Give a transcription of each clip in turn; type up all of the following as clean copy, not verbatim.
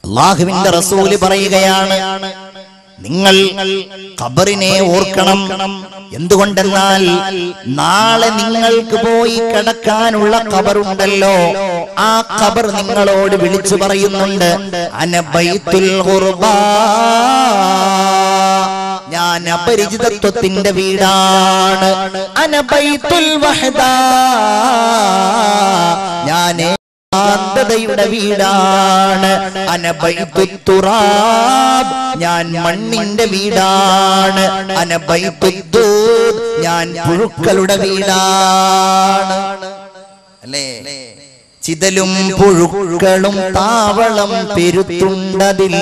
അല്ലാഹുവിന്റെ റസൂല് പറയുകയാണ്, നിങ്ങൾ ഖബറിനെ ഓർക്കണം. എന്തുകൊണ്ടെന്നാൽ നാളെ നിങ്ങൾക്ക് പോയി കിടക്കാനുള്ള ഖബറുണ്ടല്ലോ, ആ ഖബർ നിങ്ങളോട് വിളിച്ചു പറയുന്നുണ്ട്, അന ബൈത്തുൽ ഖുർബാ, ഞാൻ അപരിചിതത്വത്തിന്റെ വീടാണ്. അന ബൈത്തുൽ വഹദാ, ഞാൻ യുടെ വീടാണ്. അന ബൈത്തുൽ തുറാബ്, ഞാൻ മണ്ണിന്റെ വീടാണ്. അന ബൈത്തുൽ ദൂദ്, ഞാൻ പുഴുക്കളുടെ വീടാണ്. അല്ലേ? ചിതലും പുഴുക്കളും താവളം പെരുത്തുണ്ടതിൽ,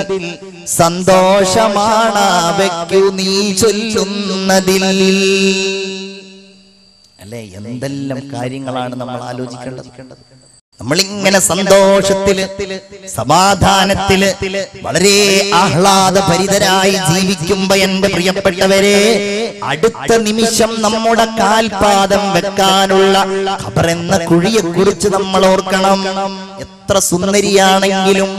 സന്തോഷമാണവയ്ക്കു നീ ചൊല്ലുന്നതിൽ. അല്ലേ? എന്തെല്ലാം കാര്യങ്ങളാണ് നമ്മൾ ആലോചിക്കേണ്ടത്. നമ്മളിങ്ങനെ സന്തോഷത്തില് സമാധാനത്തില് വളരെ ആഹ്ലാദഭരിതരായി ജീവിക്കുമ്പോ എന്റെ പ്രിയപ്പെട്ടവരെ, അടുത്ത നിമിഷം നമ്മുടെ കാൽപാദം വെക്കാനുള്ള ഖബർ എന്ന കുഴിയെ കുറിച്ച് നമ്മൾ ഓർക്കണം. എത്ര സുന്ദരിയാണെങ്കിലും,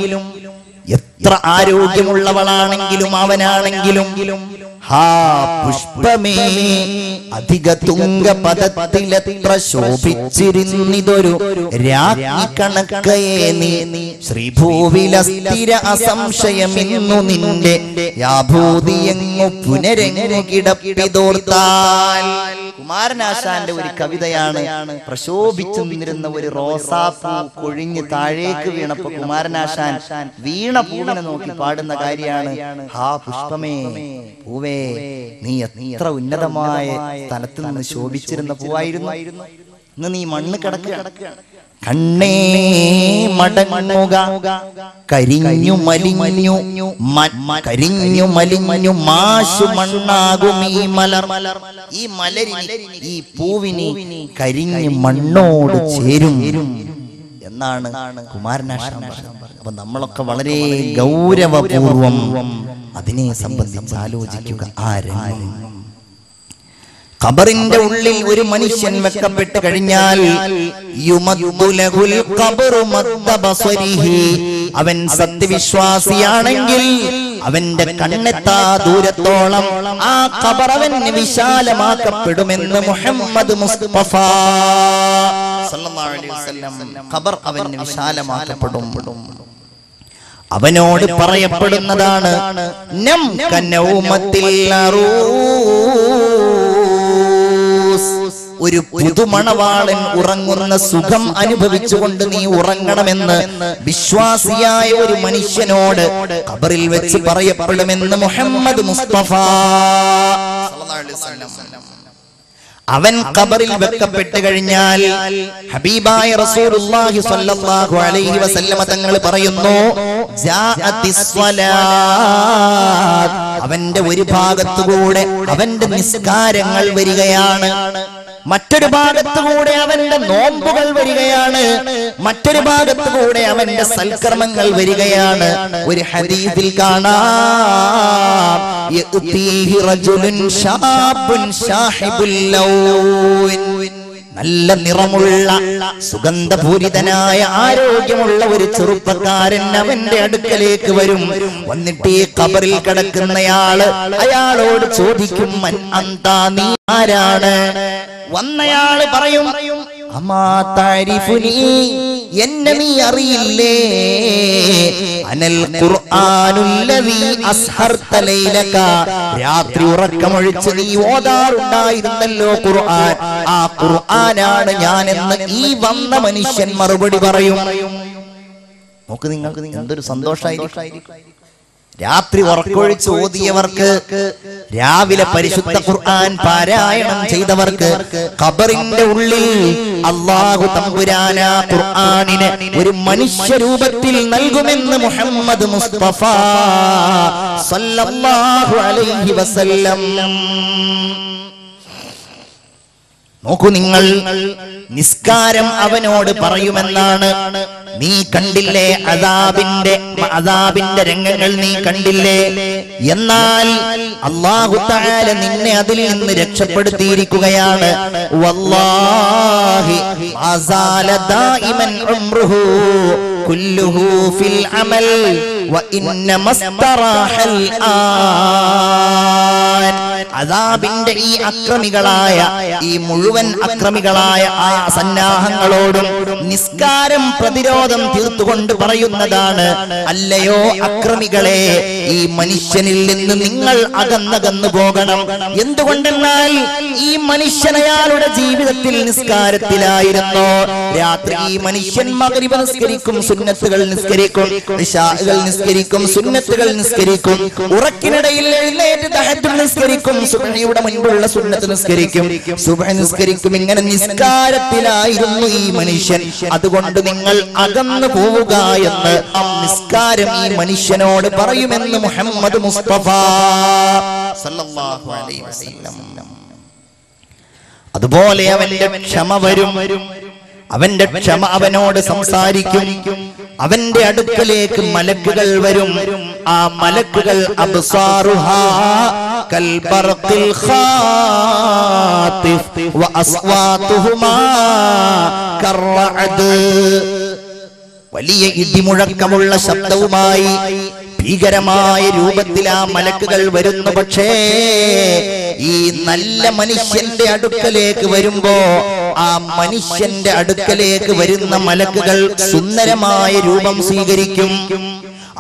എത്ര ആരോഗ്യമുള്ളവളാണെങ്കിലും അവനാണെങ്കിലും, ഹാ പുഷ്പമേ അധിക തുംഗപദത്തിലെത്ര ശോഭിച്ചിരുന്നിതൊരു രാജ്ഞി കണക്കയെ നീ, ശ്രീഭൂവിലസ്ഥിര അസംശയമിന്നു നിന്റെ യാഭൂതിയെങ്ങു പുനരെങ്ങു കിടപ്പിതോർത്താൽ. കുമാരനാശാന്റെ ഒരു കവിതയാണ്. പ്രശോഭിച്ചു നിന്നിരുന്ന ഒരു റോസാപ്പൂ കൊഴിഞ്ഞ് താഴേക്ക് വീണപ്പോ കുമാരനാശാൻ വീണ പൂവിനെ നോക്കി പാടുന്ന കാര്യമാണ്, ഹാ പുഷ്പമേ പൂവേ നീ എത്ര ഉന്നതമായ സ്ഥലത്ത് നിന്ന് ശോഭിച്ചിരുന്ന പൂവായിരുന്നു, ഇന്ന് നീ മണ്ണ് കിടക്കുകയാണ്. കണ്ണേ മടങ്ങുക, കരിഞ്ഞു മലിഞ്ഞു കരിഞ്ഞു മലിഞ്ഞു മാശു മണ്ണാകും ഈ മലർ. ഈ മലരിന്, ഈ പൂവിന് കരിഞ്ഞ് മണ്ണോട് ചേരും എന്നാണ് കുമാരനാശാൻ പറഞ്ഞത്. അപ്പൊ നമ്മളൊക്കെ വളരെ ഗൗരവപൂർവം അതിനെ സംബന്ധിച്ച് ആലോചിക്കുക. ഖബറിന്റെ ഉള്ളിൽ ഒരു മനുഷ്യൻ വെക്കപ്പെട്ട് കഴിഞ്ഞാൽ അവൻ സത്യവിശ്വാസിയാണെങ്കിൽ അവന്റെ കണ്ണെത്താ ദൂരത്തോളം ആ ഖബർ അവന് വിശാലമാക്കപ്പെടുമെന്ന് മുഹമ്മദ് മുസ്തഫ സല്ലല്ലാഹു അലൈഹി വസല്ലം. ഖബർ അവന് വിശാലമാക്കപ്പെടും. അവനോട് പറയപ്പെടുന്നതാണ്, നം കനൗമത്തിൽ അറൂസ്, ഒരു പുതുമണവാളൻ ഉറങ്ങുന്ന സുഖം അനുഭവിച്ചുകൊണ്ട് നീ ഉറങ്ങണമെന്ന് വിശ്വാസിയായ ഒരു മനുഷ്യനോട് ഖബറിൽ വെച്ച് പറയപ്പെടുമെന്ന് മുഹമ്മദ് മുസ്തഫ സല്ലല്ലാഹു അലൈഹി വസല്ലം. അവൻ ഖബറിൽ വെക്കപ്പെട്ട് കഴിഞ്ഞാൽ ഹബീബായ റസൂലുള്ളാഹി സ്വല്ലല്ലാഹു അലൈഹി വസല്ലമ തങ്ങൾ പറയുന്നു, ജാഅത്തിസ് സ്വലാത്ത്, അവന്റെ ഒരു ഭാഗത്തുകൂടെ അവന്റെ നിസ്കാരങ്ങൾ വരികയാണ്, മറ്റൊരു ഭാഗത്തുകൂടെ അവന്റെ നോമ്പുകൾ വരികയാണ്, മറ്റൊരു ഭാഗത്തുകൂടെ അവന്റെ സൽക്കർമ്മങ്ങൾ വരികയാണ്. ഒരു ഹദീസിൽ കാണാം, യഅതീഹി റജുലുൻ ശാബുൻ ശാഹിബുൽ ലൗൻ, നല്ല നിറമുള്ള സുഗന്ധപൂരിതനായ ആരോഗ്യമുള്ള ഒരു ചെറുപ്പക്കാരൻ അവന്റെ അടുക്കലേക്ക് വരും. വന്നിട്ട് ഈ ഖബറിൽ കിടക്കുന്നയാള് അയാളോട് ചോദിക്കും, മൻ അന്താ, നീ ആരാണ്? വന്നയാള് പറയും, അമാ തഅരിഫുനി, എന്നെ നീ അറിയില്ലേ? അനൽ ഖുർആനുല്ലദീ അസ്ഹർത ലൈലക, രാത്രി ഉറക്കമൊഴിച്ച് നീ ഓതാറുണ്ടായിരുന്നല്ലോ ഖുർആൻ, ആ ഖുർആനാണ് ഞാനെന്ന് ഈ വന്ന മനുഷ്യൻ മറുപടി പറയും. നോക്ക്, നിങ്ങൾക്ക് എന്തൊരു സന്തോഷായിരിക്കും. രാത്രി ഉറക്കൊഴിച്ച് ഓതിയവർക്ക്, രാവിലെ പരിശുദ്ധ ഖുർആൻ പാരായണം ചെയ്തവർക്ക് ഖബറിന്റെ ഉള്ളിൽ അല്ലാഹു തമ്പുരാൻ ആ ഖുർആനിനെ ഒരു മനുഷ്യ രൂപത്തിൽ നൽകുമെന്ന് മുഹമ്മദ് മുസ്തഫ സല്ലല്ലാഹു അലൈഹി വസല്ലം. നോക്കൂ നിങ്ങൾ, നിസ്കാരം അവനോട് പറയുമെന്നാണ്. നീ കണ്ടില്ലേ അദാബിന്റെ രംഗങ്ങൾ നീ കണ്ടില്ലേ? എന്നാൽ അല്ലാഹു തആല നിന്നെ അതിൽ നിന്ന് രക്ഷപ്പെടുത്തിയിരിക്കുകയാണ്. വല്ലാഹി അസാല ദായിമൻ ഉംറുഹു, കുല്ലുഹു ഫിൽ അമൽ വഇന്നമസ്തറാഹൽ ആൻ. അദാബിന്റെ ഈ അക്രമികളായ ഈ മുഴുവൻ അക്രമികളായ ആ സന്നാഹങ്ങളോടും നിസ്കാരം പ്രതിരോധം തീർത്തുകൊണ്ട് പറയുന്നതാണ്, അല്ലയോ അക്രമികളെ, ഈ മനുഷ്യനിൽ നിന്ന് നിങ്ങൾ അകന്നകന്നു പോകണം. എന്തുകൊണ്ടെന്നാൽ ഈ മനുഷ്യൻ അയാളുടെ ജീവിതത്തിൽ നിസ്കാരത്തിലായിരുന്നു. രാത്രി ഈ മനുഷ്യൻ മഗ്രിബ് നിസ്കരിക്കും, സുന്നത്തുകൾ നിസ്കരിക്കും, ഇശാഉകൾ നിസ്കരിക്കും, സുന്നത്തുകൾ നിസ്കരിക്കും, ഉറക്കിനിടയിൽ എഴുന്നേറ്റ് തഹജ്ജുദ് നിസ്കരിക്കും, സുബ്ഹിയുടെ മുൻപുള്ള സുന്നത്ത് നിസ്കരിക്കും, സുബ്ഹി നിസ്കരിക്കും. ഇങ്ങനെ നിസ്കാരത്തിലായിരുന്നു ഈ മനുഷ്യൻ. അതുകൊണ്ട് നിങ്ങൾ അകന്നു പോവുക എന്ന് നിസ്കാരം ഈ മനുഷ്യനോട് പറയുമെന്ന് മുഹമ്മദ് മുസ്തഫ സല്ലല്ലാഹു അലൈഹി വസല്ലം. അതുപോലെ അവന്റെ ക്ഷമ വരും, അവന്റെ ക്ഷമ അവനോട് സംസാരിക്കും. അവന്റെ അടുക്കലേക്ക് മലക്കുകൾ വരും. ആ മലക്കുകൾ അബ്സാറുഹാ കൽബർഖിൽ ഖാതിഫ് വഅസ്വാതുഹുമാ കർറഅദ്. വലിയ ഇടിമുഴക്കമുള്ള ശബ്ദവുമായി ഭീകരമായ രൂപത്തിൽ ആ മലക്കുകൾ വരുന്നു. പക്ഷേ ഈ നല്ല മനുഷ്യന്റെ അടുക്കലേക്ക് വരുമ്പോ ആ മനുഷ്യന്റെ അടുക്കലേക്ക് വരുന്ന മലക്കുകൾ സുന്ദരമായ രൂപം സ്വീകരിക്കും.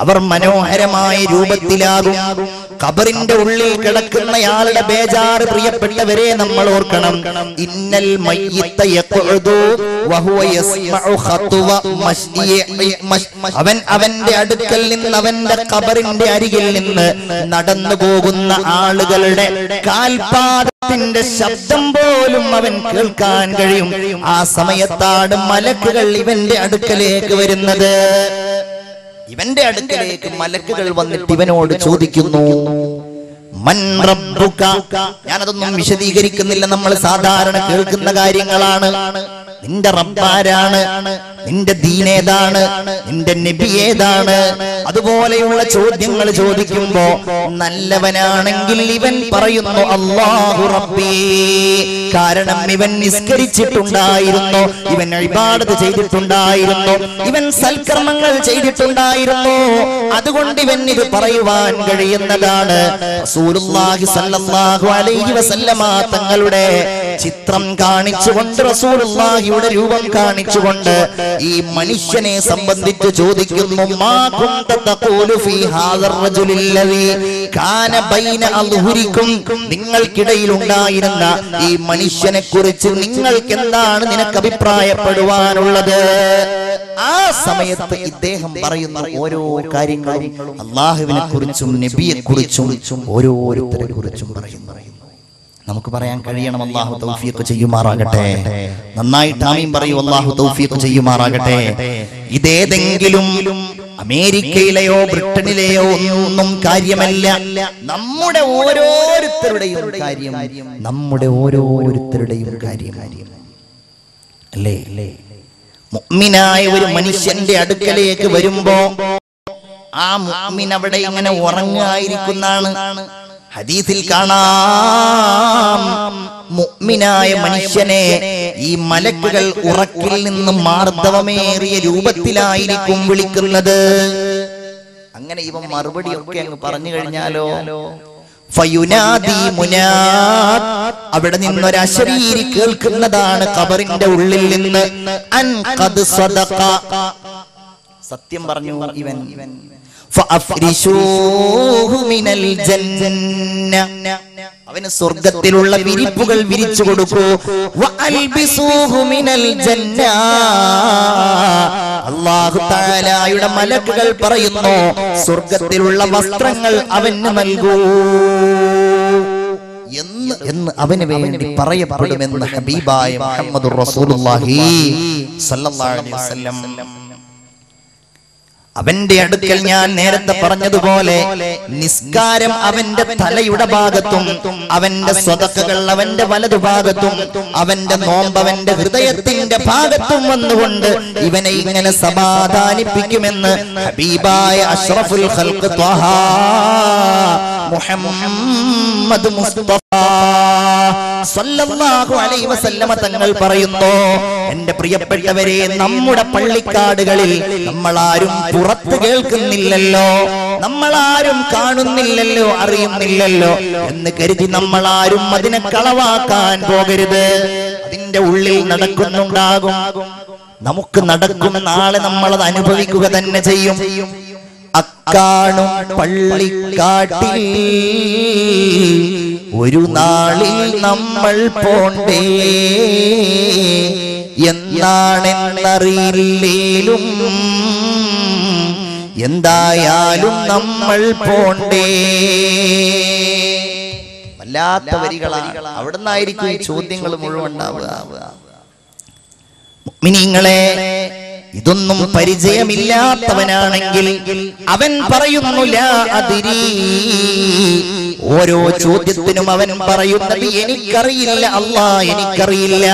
അവർ മനോഹരമായ രൂപത്തിലാകും. ഖബറിന്റെ ഉള്ളിൽ കിടക്കുന്നയാളുടെ ബേജാറ് പ്രിയപ്പെട്ടവരെ നമ്മൾ ഓർക്കണം. ഇന്നൽ മയ്യിത്ത യഖഉദു വഹുവ യസ്മഉ ഖത്വ മശ്ഇ. അവൻ അവന്റെ അടുക്കൽ നിന്ന്, അവന്റെ ഖബറിന്റെ അരികിൽ നിന്ന് നടന്നു പോകുന്ന ആളുകളുടെ കാൽപാദത്തിന്റെ ശബ്ദം പോലും അവൻ കേൾക്കാൻ കഴിയും. ആ സമയത്താണ് മലക്കുകൾ ഇവന്റെ അടുക്കലേക്ക് വരുന്നത്. ഇവന്റെ അടുക്കലേക്ക് മലക്കുകൾ വന്നിട്ട് ഇവനോട് ചോദിക്കുന്നു, മൻ റബ്ബുക. ഞാനതൊന്നും വിശദീകരിക്കുന്നില്ല, നമ്മൾ സാധാരണ കേൾക്കുന്ന കാര്യങ്ങളാണ്. നിന്റെ റബ്ബാരാണ്, നിന്റെ ദീനേതാണ്, നിന്റെ നബി ഏതാണ്, അതുപോലെയുള്ള ചോദ്യങ്ങൾ ചോദിക്കുമ്പോ നല്ലവനാണെങ്കിൽ ഇവൻ പറയുന്നു അല്ലാഹു റബ്ബി. കാരണം ഇവൻ നിസ്കരിച്ചിട്ടുണ്ടായിരുന്നു, ഇവൻ ഇബാദത്ത് ചെയ്തിട്ടുണ്ടായിരുന്നു, ഇവൻ സൽക്കർമ്മങ്ങൾ ചെയ്തിട്ടുണ്ടായിരുന്നു. അതുകൊണ്ട് ഇവൻ ഇത് പറയുവാൻ കഴിയുന്നതാണ്. റസൂലുള്ളാഹി സ്വല്ലല്ലാഹു അലൈഹി വസല്ലമ തങ്ങളുടെ ചിത്രം കാണിച്ചുകൊണ്ട്, റസൂലുള്ളാഹിയുടെ രൂപം കാണിച്ചുകൊണ്ട് ഈ മനുഷ്യനെ സംബന്ധിച്ച് ചോദിക്കുന്നു, മാ കുന്ത തഖൂലു ഫീ ഹാദർ റജുലില്ലദീ കാന ബൈന അൽഹുരിക്കും. നിങ്ങൾക്കിടയിൽ ഉണ്ടായിരുന്ന ഈ മനുഷ്യനെ കുറിച്ച് നിങ്ങൾക്ക് എന്താണ് നിനക്ക് അഭിപ്രായപ്പെടുവാനുള്ളത്? ആ സമയത്ത് ഇദ്ദേഹം പറയുന്ന ഓരോ കാര്യങ്ങളും അല്ലാഹുവിനെ കുറിച്ചും നബിയെ കുറിച്ചും ഓരോരുത്തരെ കുറിച്ചും പറയുന്നു. നമുക്ക് പറയാൻ കഴിയണം, അല്ലാഹു തൗഫീഖ് ചെയ്യുമാറാകട്ടെ. നന്നായിട്ട് ആമീൻ പറയൂ, അല്ലാഹു തൗഫീഖ് ചെയ്യുമാറാകട്ടെ. ഇതേതെങ്കിലും അമേരിക്കയിലെയോ ബ്രിട്ടനിലെയോ ഒന്നും കാര്യമല്ല. നമ്മുടെ ഓരോരുത്തരുടെയും കാര്യം, നമ്മുടെ ഓരോരുത്തരുടെയും കാര്യം അല്ലേ? മുഅ്മിനായ ഒരു മനുഷ്യന്റെ അടുക്കലേക്ക് വരുമ്പോ ആ മുഅ്മിൻ അവിടെ ഇങ്ങനെ ഉറങ്ങായിരിക്കുന്നതാണ്. ഹദീസിൽ കാണാം, മുഅ്മിനായ മനുഷ്യനെ ഈ മലക്കുകൾ ഉറക്കിൽ നിന്ന് മാർദ്ദവമേറിയ രൂപത്തിലായിരിക്കും വിളിക്കുന്നത്. അങ്ങനെ ഇവൻ മറുപടിയൊക്കെ അങ്ങ് പറഞ്ഞു കഴിഞ്ഞാലോ, ഫയുനാദി മുനാദ്, അവിടെ നിന്നൊരു അശരീരി കേൾക്കുന്നതാണ് ഖബറിന്റെ ഉള്ളിൽ നിന്ന്, അൻ ഖദ് സദഖ, സത്യം പറഞ്ഞു ഇവൻ. അവന് സ്വർഗത്തിലുള്ള വിരിപ്പുകൾ വിരിച്ചു കൊടുക്കൂ. അല്ലാഹു തആലയുടെ മലക്കുകൾ പറയുന്നു, സ്വർഗത്തിലുള്ള വസ്ത്രങ്ങൾ അവന് നൽകൂ എന്ന് അവന് വേണ്ടി പറയപ്പെടുമെന്ന് ഹബീബായ മുഹമ്മദുർ റസൂലുള്ളാഹി സ്വല്ലല്ലാഹു അലൈഹി വസല്ലം. അവന്റെ അടുക്കൽ ഞാൻ നേരത്തെ പറഞ്ഞതുപോലെ നിസ്കാരം അവന്റെ തലയുടെ ഭാഗത്തും, അവന്റെ സ്വതക്കകൾ അവന്റെ വലതുഭാഗത്തും, അവന്റെ നോമ്പ് അവന്റെ ഹൃദയത്തിന്റെ ഭാഗത്തും വന്നുകൊണ്ട് ഇവനെ ഇങ്ങനെ സമാധാനിപ്പിക്കുമെന്ന് ഹബീബായ അഷ്റഫുൽ ഖൽഖ് ത്വഹാ മുഹമ്മദ് മുസ്തഫ സല്ലല്ലാഹു അലൈഹി വസല്ലമ തങ്ങൾ പറയുന്നു, എന്റെ പ്രിയപ്പെട്ടവരെ, നമ്മുടെ പള്ളിക്കാടുകളിൽ നമ്മളാരും പുറത്ത് കേൾക്കുന്നില്ലല്ലോ, നമ്മളാരും കാണുന്നില്ലല്ലോ, അറിയുന്നില്ലല്ലോ എന്ന് കരുതി നമ്മളാരും അതിനെ കളവാക്കാൻ പോകരുത്. അതിന്റെ ഉള്ളിൽ നടക്കുന്നുണ്ടാകും, നമുക്ക് നടക്കും, നാളെ നമ്മളത് അനുഭവിക്കുക തന്നെ ചെയ്യും. അക്കാണും പള്ളിക്കാട്ടിൽ ഒരു നാളിൽ നമ്മൾ പോണ്ടേ, എന്നാണെന്നറിയില്ലേലും എന്തായാലും നമ്മൾ പോണ്ടേ. വല്ലാത്ത വരികളാണ്. അവിടുന്നായിരിക്കും ഈ ചോദ്യങ്ങൾ മുഴുവൻ ഉണ്ടാവുക. മുഅ്മിനീങ്ങളെ, ഇതൊന്നും പരിചയമില്ലാത്തവനാണെങ്കിൽ അവൻ പറയുന്നു ലാ അദ്രി. ഓരോ ചോദ്യത്തിനും അവൻ പറയുന്നത് എനിക്കറിയില്ല, അല്ലാഹ് എനിക്കറിയില്ല.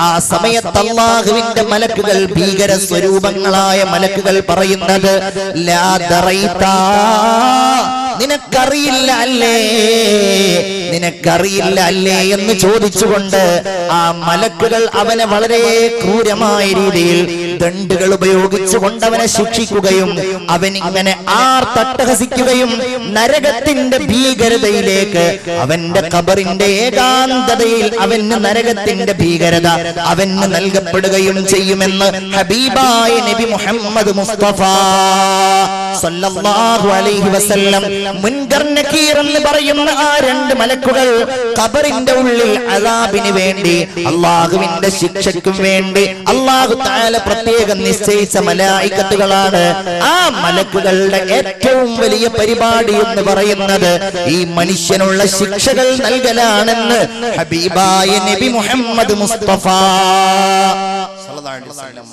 ആ സമയത്ത് അല്ലാഹുവിന്റെ മലക്കുകൾ, ഭീകര സ്വരൂപങ്ങളായ മലക്കുകൾ പറയുന്നത് ലാ ദറൈത, നിനക്കറിയില്ല അല്ലേ, നിനക്കറിയില്ല അല്ലേ എന്ന് ചോദിച്ചുകൊണ്ട് ആ മലക്കുകൾ അവനെ വളരെ ക്രൂരമായ രീതിയിൽ ദണ്ഡുകൾ ഉപയോഗിച്ചുകൊണ്ട് അവനെ ശിക്ഷിക്കുകയും അവൻ ഇങ്ങനെ ആർത്തട്ടഹസിക്കുകയും നരകത്തിന്റെ ഭീകരതയിലേക്ക്, അവന്റെ ഖബറിന്റെ ഏകാന്തതയിൽ അവന് നരകത്തിന്റെ ഭീകരത അവന് നൽകപ്പെടുകയും ചെയ്യുമെന്ന് ഹബീബായ നബി മുഹമ്മദ് മുസ്തഫ സല്ലല്ലാഹു അലൈഹി വസല്ലം. മുൻകർ നകീർ എന്ന് പറയുന്ന ആ രണ്ട് മലക്കുകൾ ഖബറിന്റെ ഉള്ളിൽ അദാബിന് വേണ്ടി, അല്ലാഹുവിന്റെ ശിക്ഷയ്ക്കും വേണ്ടി അല്ലാഹു തആല പ്രത്യേകം നിശ്ചയിച്ച മലായികത്തുകളാണ്. ആ മലക്കുകളുടെ ഏറ്റവും വലിയ പരിപാടി എന്ന് പറയുന്നത് ഈ മനുഷ്യനുള്ള ശിക്ഷകൾ നൽകലാണെന്ന് ഹബീബായ നബി മുഹമ്മദ് മുസ്തഫ സല്ലല്ലാഹു അലൈഹി വസല്ലം